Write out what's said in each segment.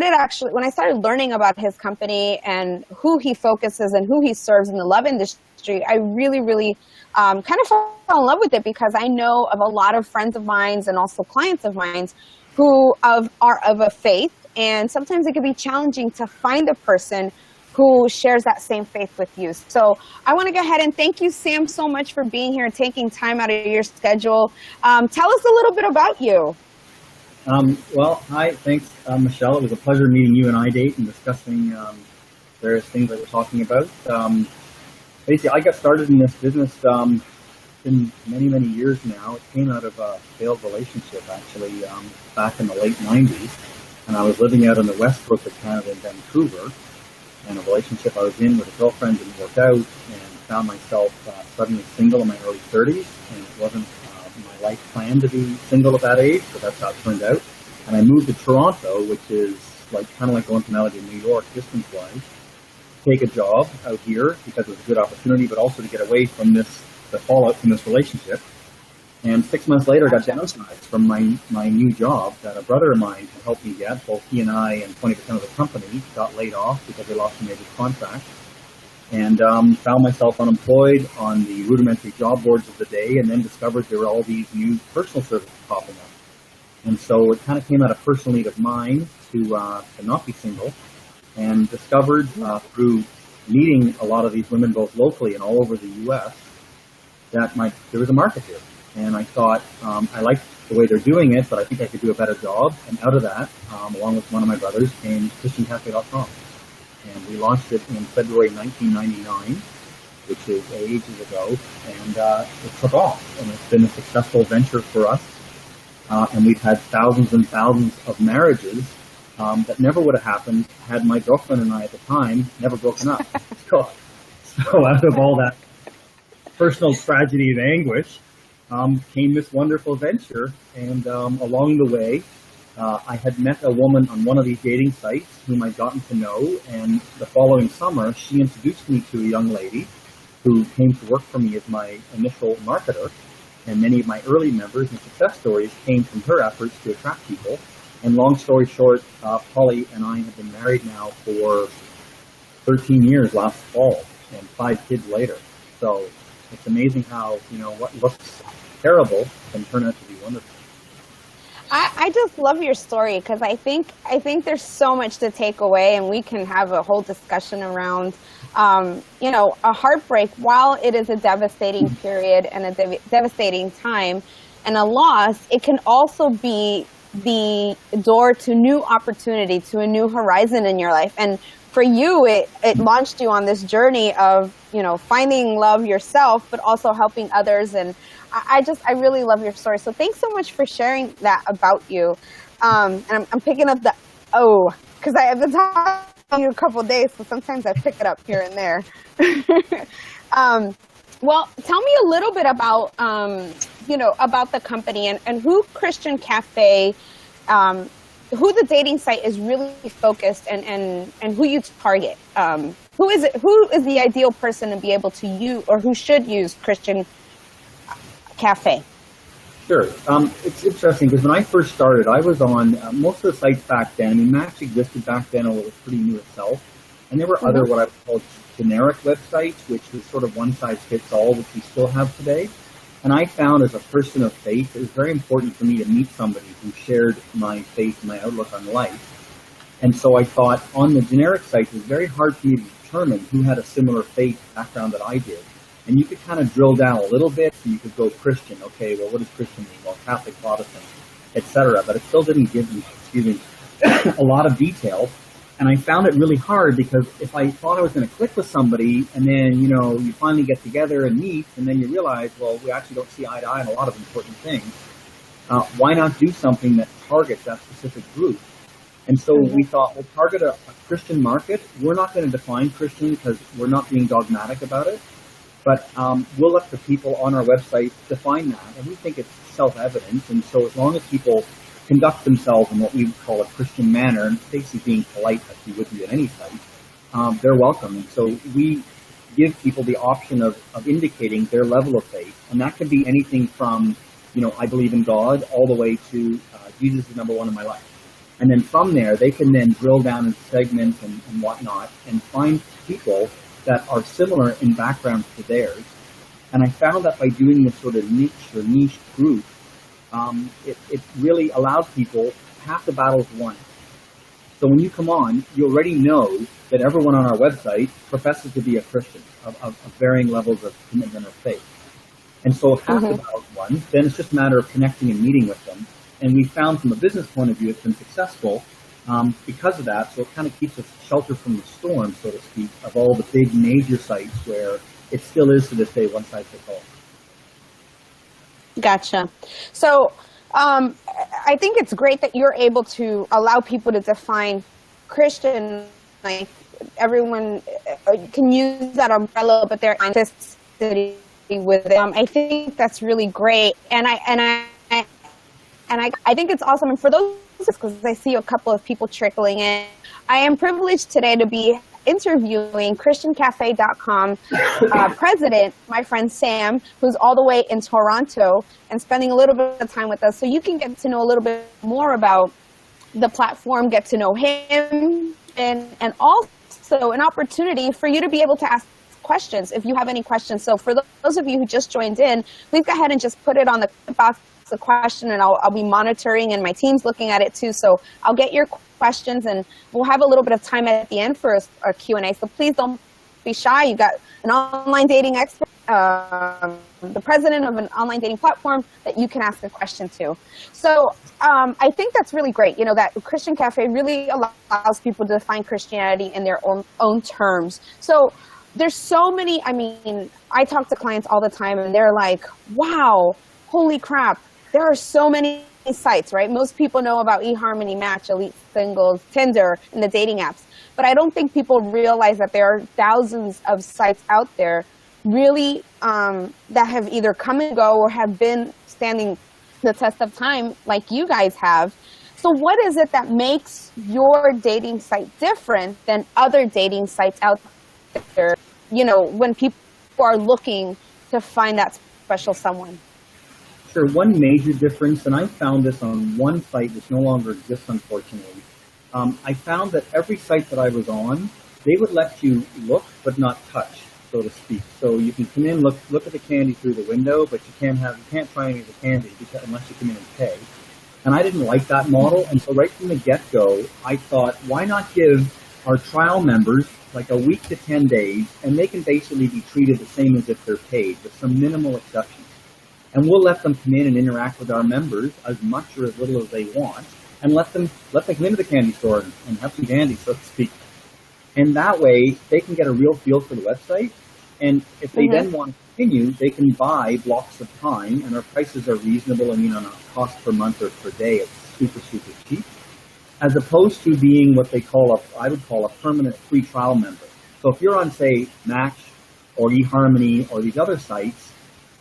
when I started learning about his company and who he focuses and who he serves in the love industry, I really, really kind of fell in love with it, because I know of a lot of friends of mine and also clients of mine who are of a faith, and sometimes it can be challenging to find a person who shares that same faith with you. So I want to go ahead and thank you, Sam, so much for being here and taking time out of your schedule. Tell us a little bit about you. Well, hi, thanks, Michelle. It was a pleasure meeting you and iDate and discussing various things that we're talking about. Basically, I got started in this business in many, many years now. It came out of a failed relationship, actually, back in the late 90s. And I was living out on the west coast of Canada in Vancouver. And a relationship I was in with a girlfriend didn't work out, and found myself suddenly single in my early 30s. And it wasn't my life plan to be single at that age, but that's how it turned out. And I moved to Toronto, which is kind of like going from LA to New York distance-wise, to take a job out here because it was a good opportunity, but also to get away from the fallout from this relationship. And 6 months later, I got downsized from my new job that a brother of mine had helped me get. Both he and I and 20% of the company got laid off because they lost a major contract. And found myself unemployed on the rudimentary job boards of the day, and then discovered there were all these new personal services popping up. And so it kind of came out of personal need of mine to not be single, and discovered through meeting a lot of these women both locally and all over the U.S. that there was a market here. And I thought, I liked the way they're doing it, but I think I could do a better job. And out of that, along with one of my brothers, came ChristianCafe.com. And we launched it in February 1999, which is ages ago, and it took off. And it's been a successful venture for us. And we've had thousands and thousands of marriages that never would have happened had my girlfriend and I at the time never broken up. So out of all that personal tragedy and anguish, came this wonderful venture. And along the way, I had met a woman on one of these dating sites whom I'd gotten to know, and the following summer, she introduced me to a young lady who came to work for me as my initial marketer, and many of my early members and success stories came from her efforts to attract people. And long story short, Polly and I have been married now for 13 years last fall, and 5 kids later. So it's amazing how, what looks terrible can turn out to be wonderful. I just love your story, because I think there's so much to take away, and we can have a whole discussion around, a heartbreak. While it is a devastating period and a devastating time and a loss, it can also be the door to new opportunity, to a new horizon in your life. And for you, it launched you on this journey of, finding love yourself, but also helping others. And I really love your story. So thanks so much for sharing that about you. And I'm picking up the because I have been talking to you a couple of days, so sometimes I pick it up here and there. Well, tell me a little bit about, about the company and who Christian Cafe, who the dating site is really focused and who you target. Who is it? Who is the ideal person to be able to use, or who should use Christian Cafe? Sure. It's interesting because when I first started, I was on most of the sites back then. I mean, Match existed back then, although it was pretty new itself. And there were other what I would call generic websites, which was sort of one-size-fits-all, which we still have today. And I found as a person of faith, it was very important for me to meet somebody who shared my faith and my outlook on life. And so I thought on the generic sites, it was very hard for me to determine who had a similar faith background that I did. And you could kind of drill down a little bit, and you could go Christian. Okay, well, what does Christian mean? Well, Catholic, Protestant, etc. But it still didn't give me, a lot of detail. And I found it really hard because if I thought I was going to click with somebody, and then, you finally get together and meet, and then you realize, well, we actually don't see eye to eye on a lot of important things. Why not do something that targets that specific group? And so we thought, we'll target a Christian market. We're not going to define Christian because we're not being dogmatic about it. But we'll let the people on our website define that. And we think it's self-evident. And so as long as people conduct themselves in what we would call a Christian manner, and basically being polite as you would be at any site, they're welcome. And so we give people the option of indicating their level of faith. And that can be anything from, I believe in God, all the way to Jesus is number one in my life. And then from there, they can then drill down into segments and whatnot and find people that are similar in background to theirs. And I found that by doing this sort of niche group, it really allows people, half the battle's won. So when you come on, you already know that everyone on our website professes to be a Christian of varying levels of commitment or faith. And so if half the battle's won, then it's just a matter of connecting and meeting with them. And we found from a business point of view, it's been successful because of that. So it kind of keeps us sheltered from the storm, so to speak, of all the big major sites where it still is to this day one size fits all. Gotcha. So I think it's great that you're able to allow people to define Christian, like everyone can use that umbrella, but they're authenticity with them. I think that's really great. And I think it's awesome. And for those, because I see a couple of people trickling in, I am privileged today to be interviewing ChristianCafe.com president, my friend Sam, who's all the way in Toronto and spending a little bit of time with us. So you can get to know a little bit more about the platform, get to know him, and also an opportunity for you to be able to ask questions if you have any questions. So for those of you who just joined in, please go ahead and just put it on the box, the question, and I'll be monitoring, and my team's looking at it too. So I'll get your questions, and we'll have a little bit of time at the end for a Q&A. So please don't be shy. You got an online dating expert, the president of an online dating platform that you can ask a question to. So I think that's really great. You know, that Christian Cafe really allows people to define Christianity in their own terms. So there's so many, I mean, I talk to clients all the time and they're like, wow, holy crap, there are so many sites, right? Most people know about eHarmony, Match, Elite Singles, Tinder, and the dating apps. But I don't think people realize that there are thousands of sites out there really that have either come and go or have been standing the test of time like you guys have. So what is it that makes your dating site different than other dating sites out there, you know, when people are looking to find that special someone? Sure. One major difference, and I found this on one site which no longer exists, unfortunately. I found that every site that I was on, they would let you look but not touch, so to speak. So you can come in, look at the candy through the window, but you can't try any of the candy unless you come in and pay. And I didn't like that model, and so right from the get-go, I thought, why not give our trial members like a week to 10 days, and they can basically be treated the same as if they're paid, with some minimal exceptions. And we'll let them come in and interact with our members as much or as little as they want, and let them come into the candy store and have some candy, so to speak. And that way, they can get a real feel for the website. And if they then want to continue, they can buy blocks of time, and our prices are reasonable. I mean, on a cost per month or per day, it's super, super cheap, as opposed to being what I would call a permanent free trial member. So if you're on, say, Match or eHarmony or these other sites,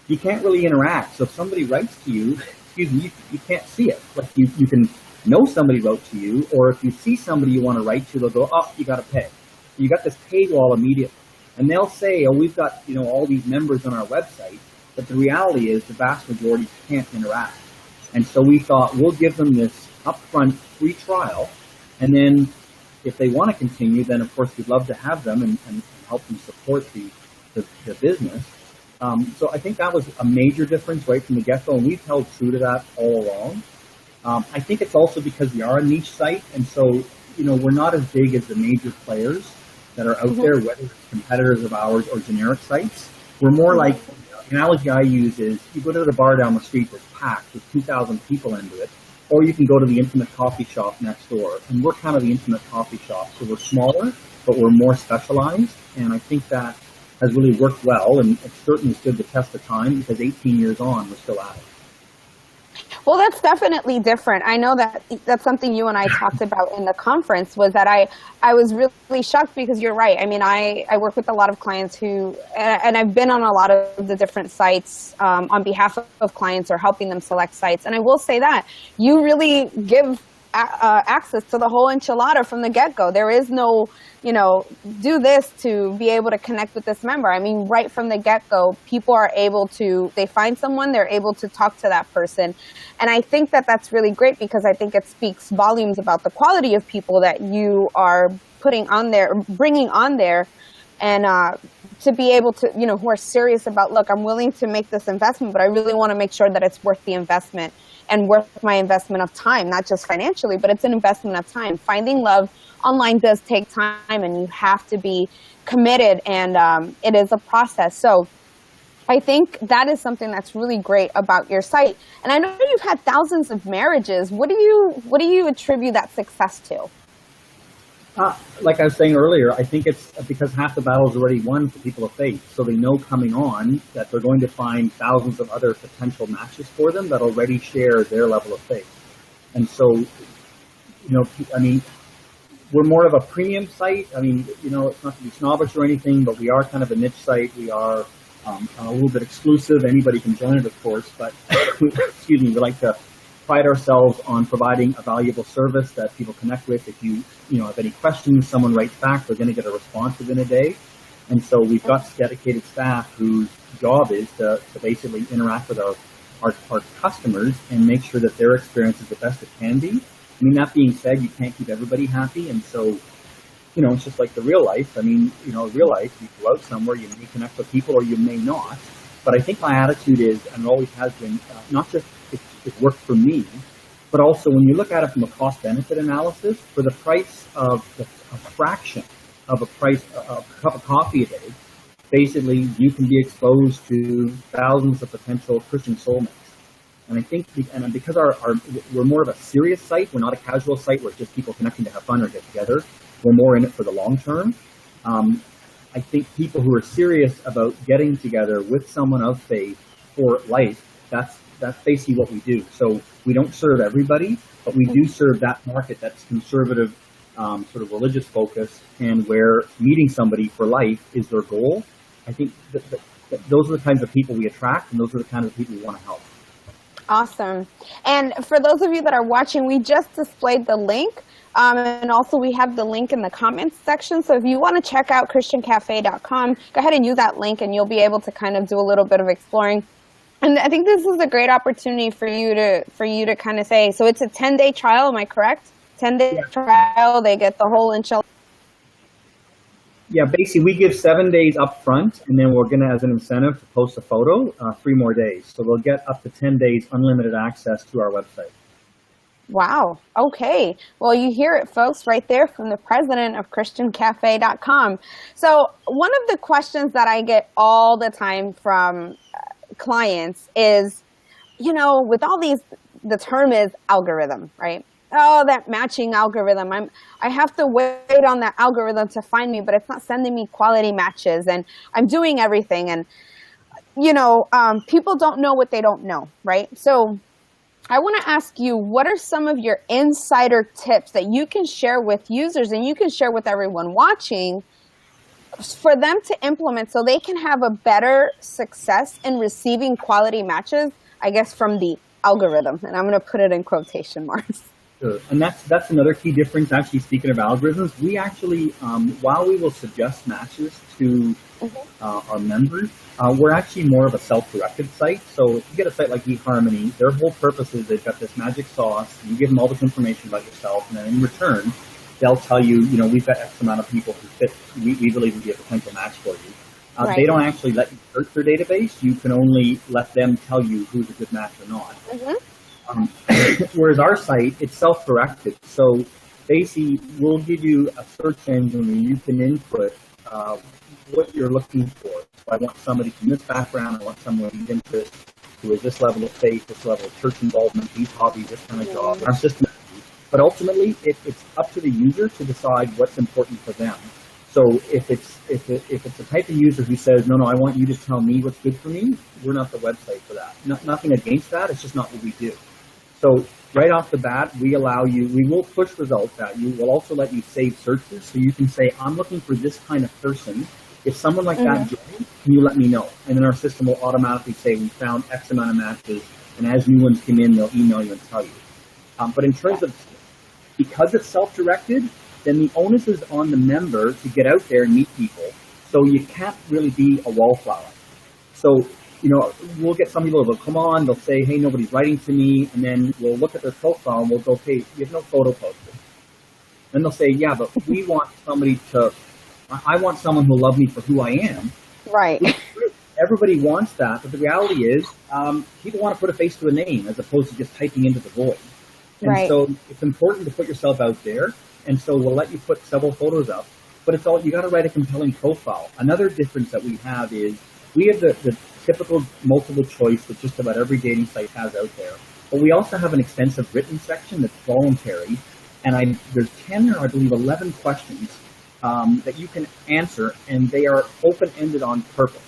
you can't really interact. So if somebody writes to you, you can't see it. Like you can know somebody wrote to you, or if you see somebody you want to write to, they'll go, oh, you got to pay. You got this paid wall immediately. And they'll say, oh, we've got, you know, all these members on our website, but the reality is the vast majority can't interact. And so we thought we'll give them this upfront free trial, and then if they want to continue, then of course we'd love to have them and help them support the business. So I think that was a major difference right from the get-go, and we've held true to that all along. I think it's also because we are a niche site, and so, you know, we're not as big as the major players that are out there, whether it's competitors of ours or generic sites. We're more like, the analogy I use is, you go to the bar down the street that's packed with 2,000 people into it, or you can go to the intimate coffee shop next door, and we're kind of the intimate coffee shop. So we're smaller, but we're more specialized, and I think that has really worked well, and it certainly stood the test of time, because 18 years on, we're still at it. Well, that's definitely different. I know that's something you and I talked about in the conference, was that I was really shocked, because you're right. I mean, I work with a lot of clients who, and I've been on a lot of the different sites on behalf of clients or helping them select sites. And I will say that you really give access to the whole enchilada from the get-go. There is no, do this to be able to connect with this member. I mean, right from the get-go, people are able to, they find someone, they're able to talk to that person. And I think that that's really great, because I think it speaks volumes about the quality of people that you are putting on there, bringing on there, and to be able to, who are serious about, look, I'm willing to make this investment, but I really want to make sure that it's worth the investment and worth my investment of time, not just financially, but it's an investment of time. Finding love online does take time, and you have to be committed, and it is a process. So I think that is something that's really great about your site. And I know you've had thousands of marriages. What do you attribute that success to? Like I was saying earlier, I think it's because half the battle is already won for people of faith. So they know coming on that they're going to find thousands of other potential matches for them that already share their level of faith. And so, I mean, we're more of a premium site. I mean, it's not to be snobbish or anything, but we are kind of a niche site. We are a little bit exclusive. Anybody can join it, of course, but excuse me, we like to pride ourselves on providing a valuable service that people connect with. If you have any questions, someone writes back, they're going to get a response within a day. And so we've got dedicated staff whose job is to basically interact with our customers and make sure that their experience is the best it can be. I mean, that being said, you can't keep everybody happy. And so, it's just like the real life. I mean, real life, you go out somewhere, you may connect with people or you may not. But I think my attitude is, and always has been, not just it worked for me, but also when you look at it from a cost-benefit analysis, for the price of a fraction of a cup of coffee a day, basically you can be exposed to thousands of potential Christian soulmates. And I think, because we're more of a serious site, we're not a casual site where it's just people connecting to have fun or get together. We're more in it for the long term. I think people who are serious about getting together with someone of faith for life, that's basically what we do. So we don't serve everybody, but we do serve that market that's conservative, sort of religious focus, and where meeting somebody for life is their goal. I think that those are the kinds of people we attract, and those are the kinds of people we want to help. Awesome. And for those of you that are watching, we just displayed the link. And also we have the link in the comments section. So if you want to check out ChristianCafe.com, go ahead and use that link, and you'll be able to kind of do a little bit of exploring. And I think this is a great opportunity for you to kind of say, so it's a 10-day trial, am I correct? 10-day trial, they get the whole enchilada. Yeah, basically we give 7 days up front, and then we're going to, as an incentive, to post a photo 3 more days. So they'll get up to 10 days unlimited access to our website. Wow. Okay. Well, you hear it, folks, right there from the president of ChristianCafe.com. So one of the questions that I get all the time from clients is, with all these, the term is algorithm, right? Oh, that matching algorithm. I have to wait on that algorithm to find me, but it's not sending me quality matches, and I'm doing everything. And, people don't know what they don't know, right? So I want to ask you, what are some of your insider tips that you can share with users and you can share with everyone watching for them to implement so they can have a better success in receiving quality matches, I guess, from the algorithm? And I'm going to put it in quotation marks. Sure. And that's another key difference. Actually, speaking of algorithms, we actually, while we will suggest matches to our members, we're actually more of a self-directed site. So if you get a site like eHarmony, their whole purpose is they've got this magic sauce. You give them all this information about yourself, and then in return, they'll tell you, we've got X amount of people who fit, we believe would be a potential match for you. Right. They don't actually let you search their database. You can only let them tell you who's a good match or not. Whereas our site, it's self-directed. So basically, we'll give you a search engine where you can input what you're looking for. So I want somebody from this background. I want someone with these interests, who has this level of faith, this level of church involvement, these hobbies, this kind of job. Our system. But ultimately, it's up to the user to decide what's important for them. So if it's a type of user who says, no, I want you to tell me what's good for me, we're not the website for that. Nothing against that. It's just not what we do. So right off the bat, we will push results at you. We'll also let you save searches. So you can say, I'm looking for this kind of person. If someone like that joins, can you let me know? And then our system will automatically say, we found X amount of matches. And as new ones come in, they'll email you and tell you. But in terms of Because it's self-directed, then the onus is on the member to get out there and meet people. So you can't really be a wallflower. So, we'll get some people that will come on, they'll say, hey, nobody's writing to me, and then we'll look at their profile and we'll go, hey, you have no photo posted. Then they'll say, yeah, but we want I want someone who'll love me for who I am. Right. Everybody wants that, but the reality is people want to put a face to a name as opposed to just typing into the void. And right. So it's important to put yourself out there, and so we'll let you put several photos up, but you got to write a compelling profile. Another difference that we have is we have the typical multiple choice that just about every dating site has out there, but we also have an extensive written section that's voluntary, and there's 10 or I believe 11 questions that you can answer, and they are open-ended on purpose.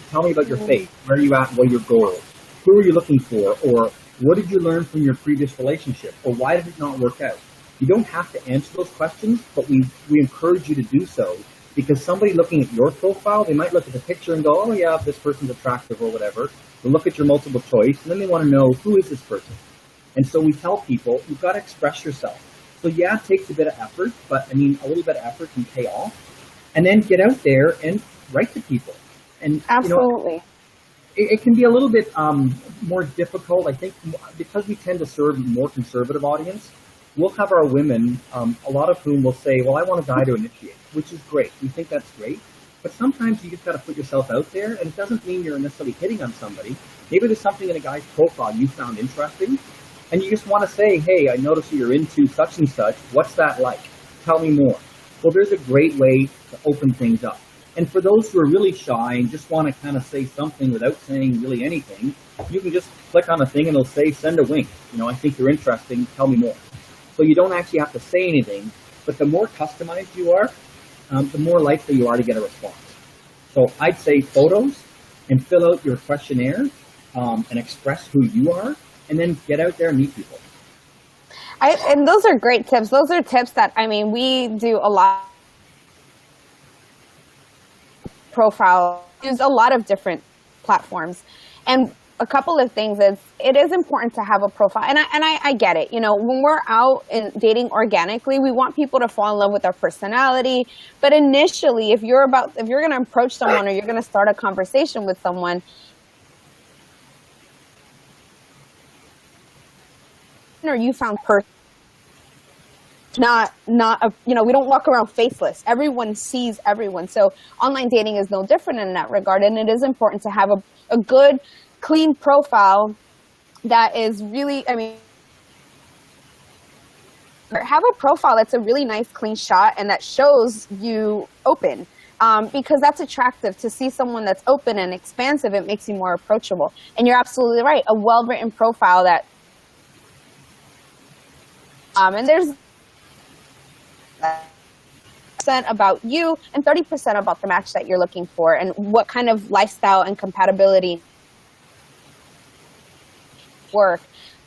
Tell me about your faith. Where are you at? What are your goals? Who are you looking for? Or what did you learn from your previous relationship? Or why did it not work out? You don't have to answer those questions, but we encourage you to do so, because somebody looking at your profile, they might look at the picture and go, oh yeah, this person's attractive or whatever. They'll look at your multiple choice, and then they want to know, who is this person? And so we tell people, you've got to express yourself. So yeah, it takes a bit of effort, but a little bit of effort can pay off. And then get out there and write to people. And absolutely, it can be a little bit more difficult, I think, because we tend to serve a more conservative audience. We'll have our women, a lot of whom will say, well, I want a guy to initiate, which is great. We think that's great. But sometimes you just got to put yourself out there, and it doesn't mean you're necessarily hitting on somebody. Maybe there's something in a guy's profile you found interesting, and you just want to say, hey, I noticed you're into such and such. What's that like? Tell me more. Well, there's a great way to open things up. And for those who are really shy and just want to kind of say something without saying really anything, you can just click on a thing and it'll say, send a wink. I think you're interesting. Tell me more. So you don't actually have to say anything, but the more customized you are, the more likely you are to get a response. So I'd say photos and fill out your questionnaire and express who you are, and then get out there and meet people. And those are great tips. Those are tips that, we do a lot. Profile, use a lot of different platforms, and a couple of things is it is important to have a profile, and I get it. When we're out and dating organically, we want people to fall in love with our personality, but initially, if you're going to approach someone or you're going to start a conversation with someone, or you found not we don't walk around faceless. Everyone sees everyone. So online dating is no different in that regard. And it is important to have a good, clean profile that is really, have a profile that's a really nice, clean shot and that shows you open. Because that's attractive to see someone that's open and expansive. It makes you more approachable. And you're absolutely right. A well-written profile that, and there's about you and 30% about the match that you're looking for and what kind of lifestyle and compatibility work.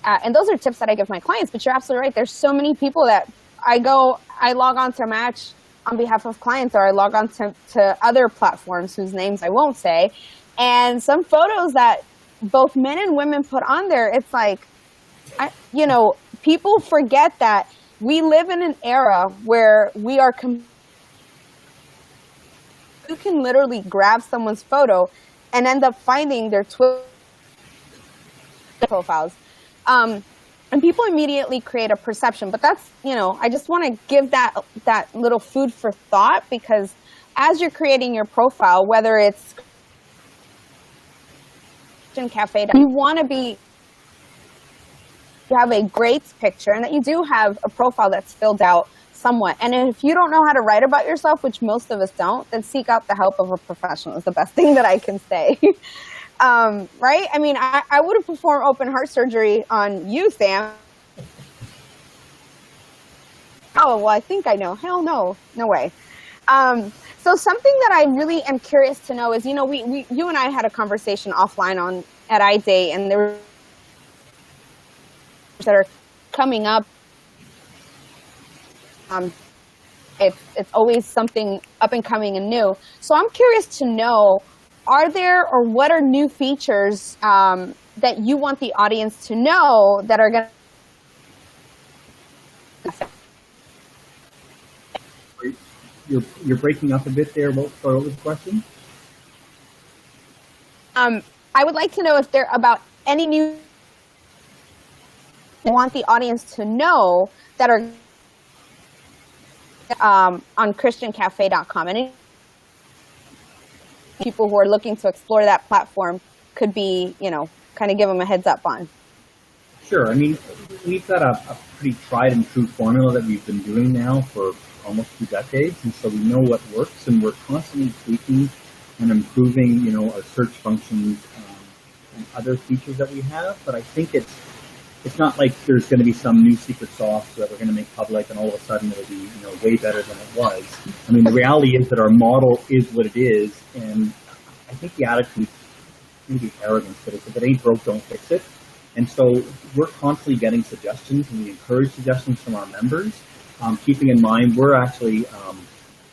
And those are tips that I give my clients, but you're absolutely right. There's so many people that I log on to Match on behalf of clients, or I log on to other platforms whose names I won't say. And some photos that both men and women put on there, it's like, people forget that we live in an era where you can literally grab someone's photo and end up finding their Twitter profiles. And people immediately create a perception. But that's, I just want to give that little food for thought, because as you're creating your profile, whether it's ChristianCafe, you want to have a great picture and that you do have a profile that's filled out somewhat. And if you don't know how to write about yourself, which most of us don't, then seek out the help of a professional is the best thing that I can say. Right? I would have performed open heart surgery on you, Sam. Oh, well, I think I know. Hell no. No way. So something that I really am curious to know is, you and I had a conversation offline at iDate, and there were that are coming up. It's always something up and coming and new. So I'm curious to know, are there or what are new features that you want the audience to know that are going to You're breaking up a bit there. What was the question? I would like to know if there about any new I want the audience to know that are on ChristianCafe.com. Any people who are looking to explore that platform could be, kind of give them a heads up on. Sure. I mean, we've got a pretty tried and true formula that we've been doing now for almost 2 decades, and so we know what works, and we're constantly tweaking and improving, our search functions and other features that we have. But I think it's not like there's going to be some new secret sauce that we're going to make public and all of a sudden it'll be, way better than it was. I mean, the reality is that our model is what it is, and I think the attitude, maybe arrogance, but if it ain't broke, don't fix it. And so we're constantly getting suggestions, and we encourage suggestions from our members, keeping in mind we're actually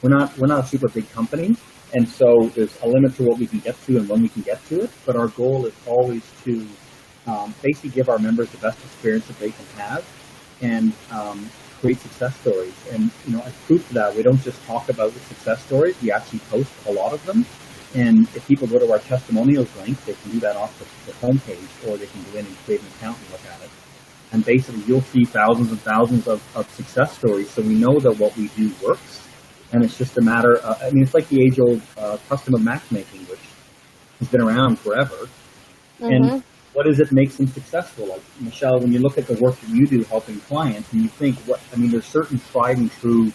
we're not a super big company, and so there's a limit to what we can get to and when we can get to it. But our goal is always to basically give our members the best experience that they can have, and create success stories. And as proof of that, we don't just talk about the success stories; we actually post a lot of them. And if people go to our testimonials link, they can do that off the homepage, or they can go in and create an account and look at it. And basically, you'll see thousands and thousands of success stories. So we know that what we do works, and it's just a matter. It's like the age-old custom of matchmaking, which has been around forever. Mm-hmm. And what does it make them successful? Like, Michelle, when you look at the work that you do helping clients, and you think, there's certain tried and true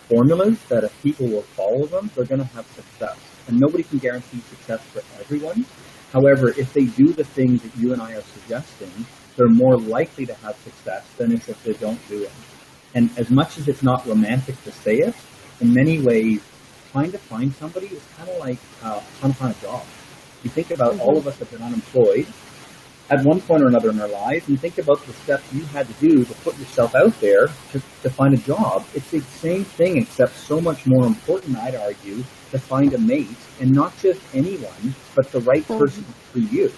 formulas that if people will follow them, they're going to have success. And nobody can guarantee success for everyone. However, if they do the things that you and I are suggesting, they're more likely to have success than if they don't do it. And as much as it's not romantic to say it, in many ways, trying to find somebody is kind of like trying to find a job. You think about all of us have been unemployed at one point or another in our lives, and think about the steps you had to do to put yourself out there to find a job. It's the same thing, except so much more important, I'd argue, to find a mate, and not just anyone, but the right person for you.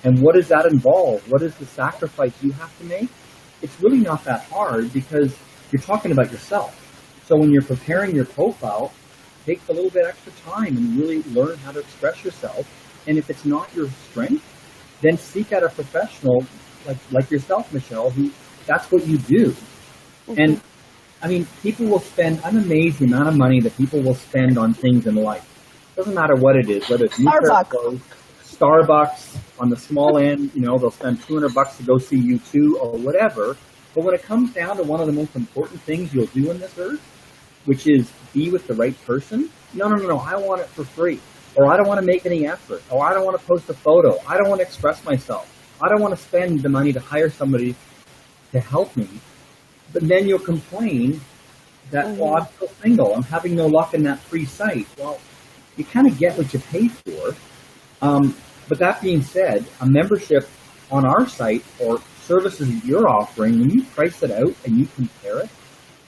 And what does that involve? What is the sacrifice you have to make? It's really not that hard, because you're talking about yourself. So when you're preparing your profile, take a little bit extra time and really learn how to express yourself. And if it's not your strength, then seek out a professional like yourself, Michelle, who that's what you do. And people will spend, I'm amazed the amount of money that people will spend on things in life. Doesn't matter what it is, whether it's Starbucks on the small end, they'll spend $200 to go see U2 or whatever. But when it comes down to one of the most important things you'll do on this earth, which is be with the right person, no, I want it for free. Or I don't want to make any effort. Or I don't want to post a photo. I don't want to express myself. I don't want to spend the money to hire somebody to help me. But then you'll complain that, I'm still single. I'm having no luck in that free site. Well, you kind of get what you pay for. But that being said, a membership on our site or services that you're offering, when you price it out and you compare it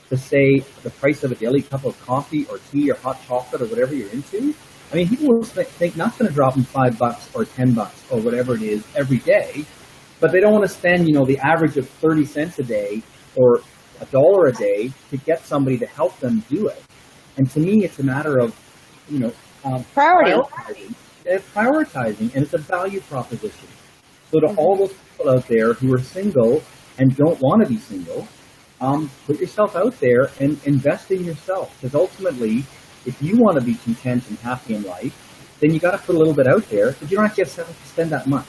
to, say, the price of a daily cup of coffee or tea or hot chocolate or whatever you're into, people will think not going to drop them $5 or $10 or whatever it is every day, but they don't want to spend, the average of 30 cents a day or $1 a day to get somebody to help them do it. And to me, it's a matter of, prioritizing, and it's a value proposition. So to all those people out there who are single and don't want to be single, put yourself out there and invest in yourself, because ultimately, if you want to be content and happy in life, then you got to put a little bit out there, but you don't actually have to spend that much.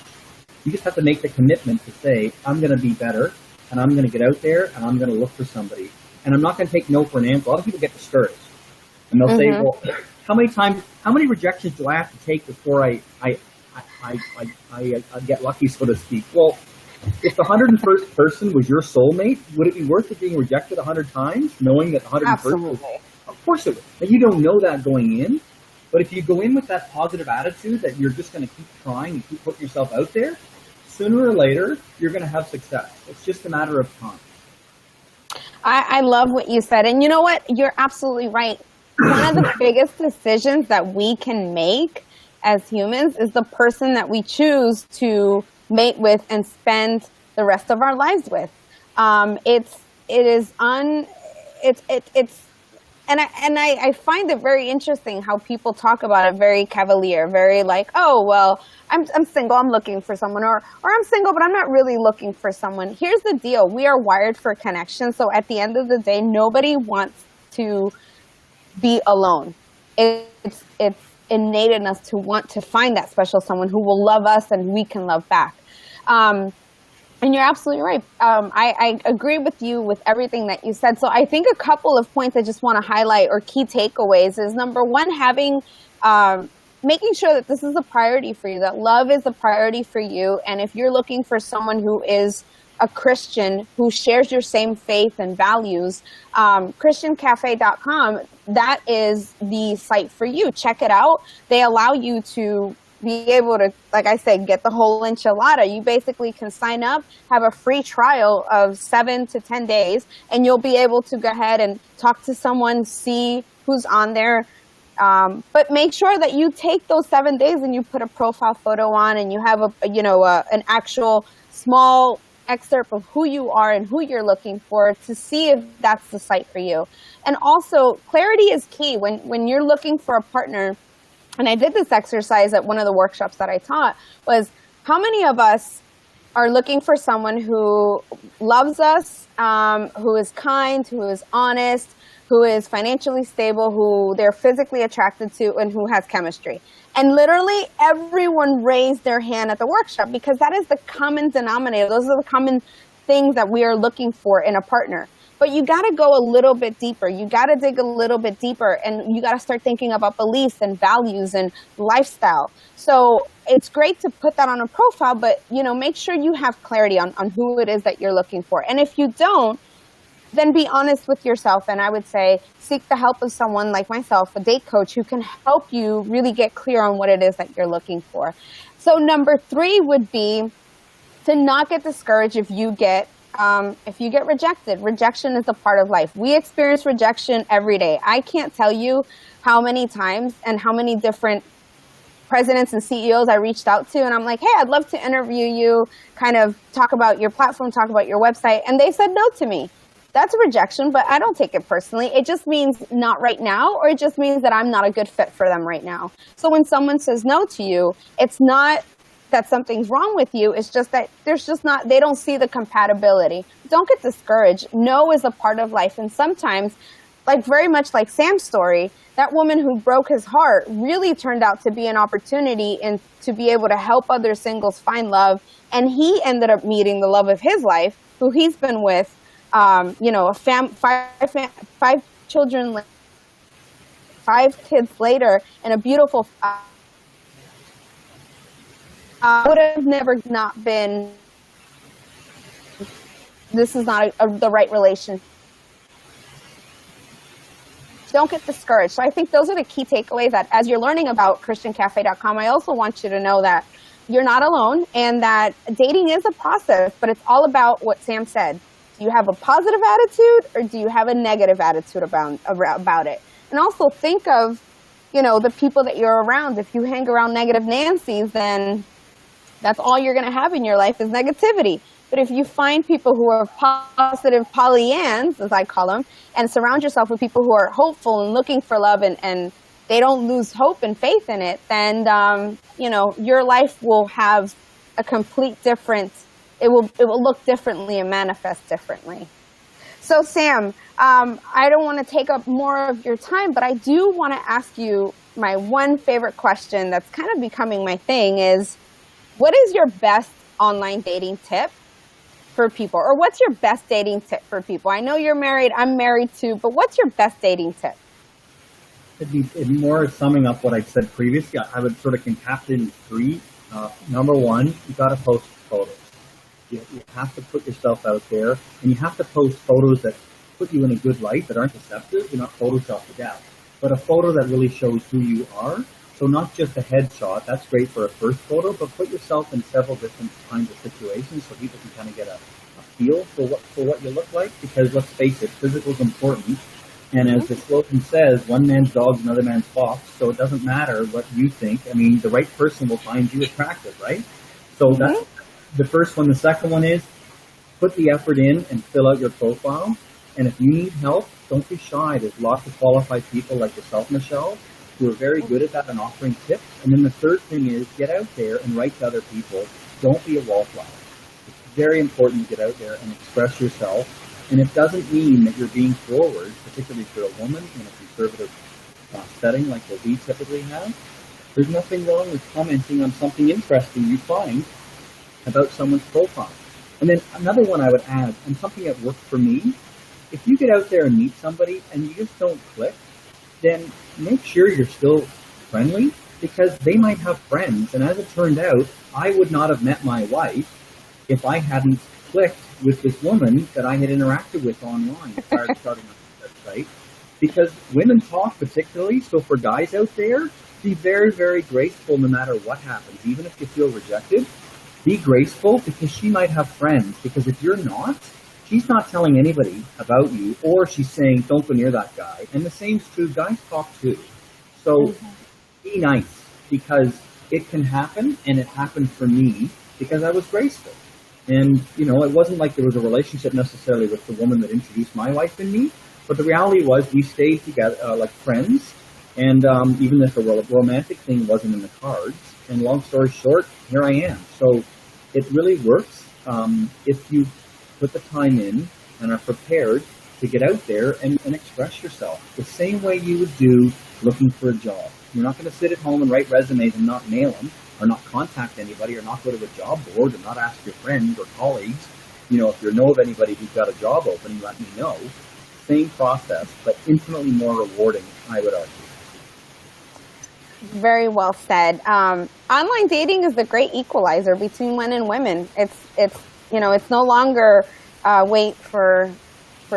You just have to make the commitment to say, I'm going to be better, and I'm going to get out there, and I'm going to look for somebody. And I'm not going to take no for an answer. A lot of people get discouraged. And they'll say, well, how many rejections do I have to take before I get lucky, so to speak? Well, if the 101st person was your soulmate, would it be worth it being rejected 100 times, knowing that the 101st was... Of course it would. And you don't know that going in, but if you go in with that positive attitude that you're just going to keep trying and keep putting yourself out there, sooner or later, you're going to have success. It's just a matter of time. I love what you said. And you know what? You're absolutely right. One of the biggest decisions that we can make as humans is the person that we choose to mate with and spend the rest of our lives with. I find it very interesting how people talk about it very cavalier, very like, oh, well, I'm single, I'm looking for someone, or I'm single, but I'm not really looking for someone. Here's the deal. We are wired for connection. So at the end of the day, nobody wants to be alone. It's innate in us to want to find that special someone who will love us and we can love back. And you're absolutely right. I agree with you with everything that you said. So I think a couple of points I just want to highlight, or key takeaways, is number one, making sure that this is a priority for you, that love is a priority for you. And if you're looking for someone who is a Christian, who shares your same faith and values, ChristianCafe.com, that is the site for you. Check it out. They allow you to be able to, like I said, get the whole enchilada. You basically can sign up, have a free trial of 7 to 10 days, and you'll be able to go ahead and talk to someone, see who's on there. But make sure that you take those 7 days and you put a profile photo on, and you have an actual small excerpt of who you are and who you're looking for, to see if that's the site for you. And also, clarity is key when you're looking for a partner. And I did this exercise at one of the workshops that I taught, was how many of us are looking for someone who loves us, who is kind, who is honest, who is financially stable, who they're physically attracted to, and who has chemistry. And literally everyone raised their hand at the workshop, because that is the common denominator. Those are the common things that we are looking for in a partner. But you got to go a little bit deeper. You got to dig a little bit deeper, and you got to start thinking about beliefs and values and lifestyle. So it's great to put that on a profile, but make sure you have clarity on who it is that you're looking for. And if you don't, then be honest with yourself. And I would say seek the help of someone like myself, a date coach, who can help you really get clear on what it is that you're looking for. So number 3 would be to not get discouraged if you get rejected. Rejection is a part of life. We experience rejection every day. I can't tell you how many times and how many different presidents and CEOs I reached out to, and I'm like, hey, I'd love to interview you, kind of talk about your platform, talk about your website, and they said no to me. That's a rejection, but I don't take it personally. It just means not right now, or it just means that I'm not a good fit for them right now. So when someone says no to you, it's not that something's wrong with you. It's just that they don't see the compatibility. Don't get discouraged. No is a part of life. And sometimes, very much like Sam's story, that woman who broke his heart really turned out to be an opportunity and to be able to help other singles find love. And he ended up meeting the love of his life, who he's been with, 5 children, 5 kids later, and a beautiful would have never not been, this is not the right relation. Don't get discouraged. So I think those are the key takeaways, that as you're learning about ChristianCafe.com, I also want you to know that you're not alone, and that dating is a process, but it's all about what Sam said. Do you have a positive attitude, or do you have a negative attitude about it? And also think of, the people that you're around. If you hang around negative Nancys, then that's all you're going to have in your life is negativity. But if you find people who are positive Pollyanns, as I call them, and surround yourself with people who are hopeful and looking for love, and they don't lose hope and faith in it, then, your life will have a complete different, it will look differently and manifest differently. So Sam, I don't want to take up more of your time, but I do want to ask you my one favorite question that's kind of becoming my thing is, what is your best online dating tip for people? Or what's your best dating tip for people? I know you're married, I'm married too, but what's your best dating tip? It'd be more summing up what I said previously. I would sort of encapsulate in 3. Number 1, you got to post photos. You have to put yourself out there, and you have to post photos that put you in a good light, that aren't deceptive. You're not Photoshop to death, but a photo that really shows who you are. So not just a headshot, that's great for a first photo, but put yourself in several different kinds of situations so people can kind of get a feel for what you look like, because let's face it, physical is important. And as the slogan says, one man's dog is another man's fox, so it doesn't matter what you think. I mean, the right person will find you attractive, right? So that's the first one. The second one is put the effort in and fill out your profile. And if you need help, Don't be shy. There's lots of qualified people like yourself, Michelle, who are very good at that and offering tips. And then the third thing is get out there and write to other people. Don't be a wallflower. It's very important to get out there and express yourself. And it doesn't mean that you're being forward, particularly for a woman in a conservative setting like what we typically have. There's nothing wrong with commenting on something interesting you find about someone's profile. And then another one I would add, and something that worked for me, if you get out there and meet somebody and you just don't click, then make sure you're still friendly, because they might have friends. And as it turned out, I would not have met my wife if I hadn't clicked with this woman that I had interacted with online prior to starting on the website. Because women talk particularly, so for guys out there, be very, very graceful no matter what happens. Even if you feel rejected, be graceful, because she might have friends. Because if you're not, she's not telling anybody about you, or she's saying, don't go near that guy. And the same's true, guys talk too. So be nice, because it can happen, and it happened for me because I was graceful. And, you know, it wasn't like there was a relationship necessarily with the woman that introduced my wife and me, but the reality was we stayed together like friends, and even if the romantic thing wasn't in the cards. And long story short, here I am. So it really works if you put the time in and are prepared to get out there and express yourself the same way you would do looking for a job. You're not going to sit at home and write resumes and not mail them, or not contact anybody, or not go to a job board, or not ask your friends or colleagues. You know, if you know of anybody who's got a job opening, let me know. Same process, but infinitely more rewarding, I would argue. Very well said. Online dating is the great equalizer between men and women. It's you know, it's no longer wait for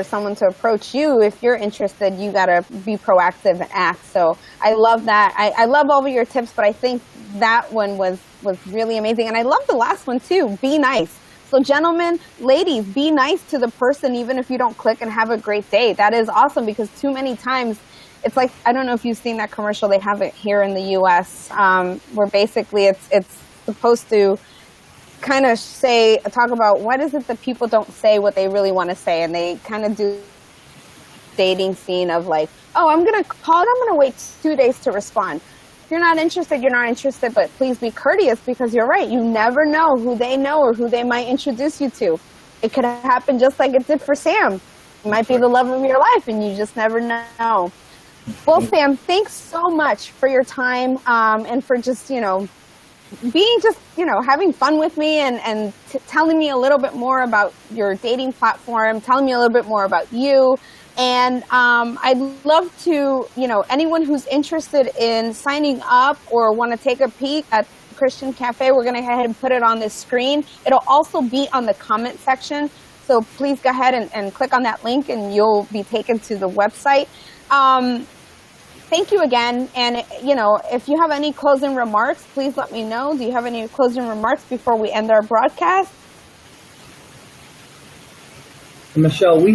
someone to approach you. If you're interested, you got to be proactive and act. So I love that. I love all of your tips, but I think that one was really amazing. And I love the last one too. Be nice. So gentlemen, ladies, be nice to the person, even if you don't click, and have a great day. That is awesome, because too many times it's like, I don't know if you've seen that commercial. They have it here in the U.S. Where basically it's supposed to kind of talk about what is it that people don't say what they really want to say, and they kind of do dating scene of like, oh, I'm going to call and I'm going to wait 2 days to respond. If you're not interested, you're not interested, but please be courteous, because you're right. You never know who they know or who they might introduce you to. It could happen just like it did for Sam. It might be the love of your life, and you just never know. Well, Sam, thanks so much for your time and for just, being having fun with me and telling me a little bit more about your dating platform, telling me a little bit more about you. And I'd love to, anyone who's interested in signing up or want to take a peek at Christian Cafe, we're going to go ahead and put it on the screen. It'll also be on the comment section. So please go ahead and click on that link, and you'll be taken to the website. Thank you again. And, if you have any closing remarks, please let me know. Do you have any closing remarks before we end our broadcast? Michelle,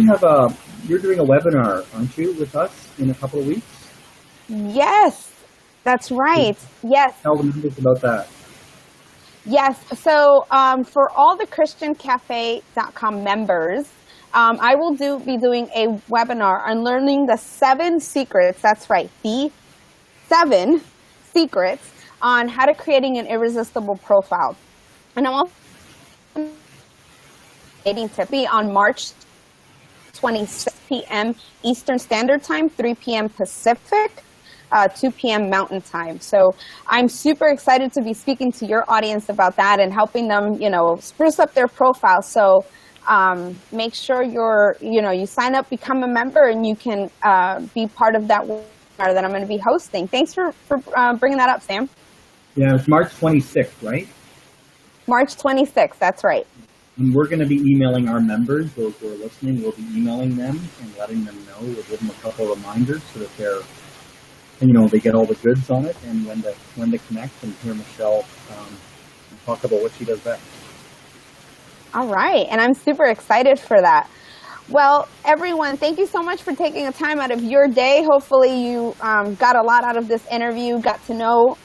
you're doing a webinar, aren't you, with us in a couple of weeks? Yes, that's right. Yes. Tell the members about that. Yes. So for all the ChristianCafe.com members, I will be doing a webinar on learning the 7 secrets. That's right, the 7 secrets on how to creating an irresistible profile. And I'm also dating tip on March 26 p.m. Eastern Standard Time, 3 p.m. Pacific, 2 p.m. Mountain Time. So I'm super excited to be speaking to your audience about that and helping them, spruce up their profile. So make sure you sign up, become a member, and you can be part of that webinar that I'm going to be hosting. Thanks for bringing that up, Sam. Yeah, it's March 26th, right? March 26th, that's right. And we're going to be emailing our members, those who are listening. We'll be emailing them and letting them know. We'll give them a couple of reminders so that they get all the goods on it, and when to connect and hear Michelle talk about what she does best. All right, and I'm super excited for that. Well, everyone, thank you so much for taking a time out of your day. Hopefully you got a lot out of this interview, got to know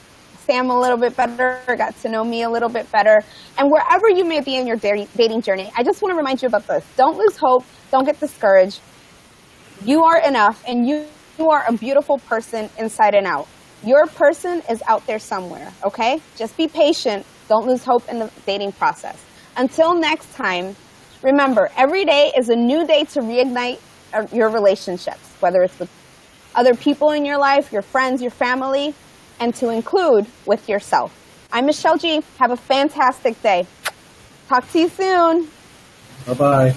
Sam a little bit better, got to know me a little bit better. And wherever you may be in your dating journey, I just want to remind you about this. Don't lose hope. Don't get discouraged. You are enough, and you are a beautiful person inside and out. Your person is out there somewhere, okay? Just be patient. Don't lose hope in the dating process. Until next time, remember, every day is a new day to reignite your relationships, whether it's with other people in your life, your friends, your family, and to include with yourself. I'm Michelle G. Have a fantastic day. Talk to you soon. Bye-bye.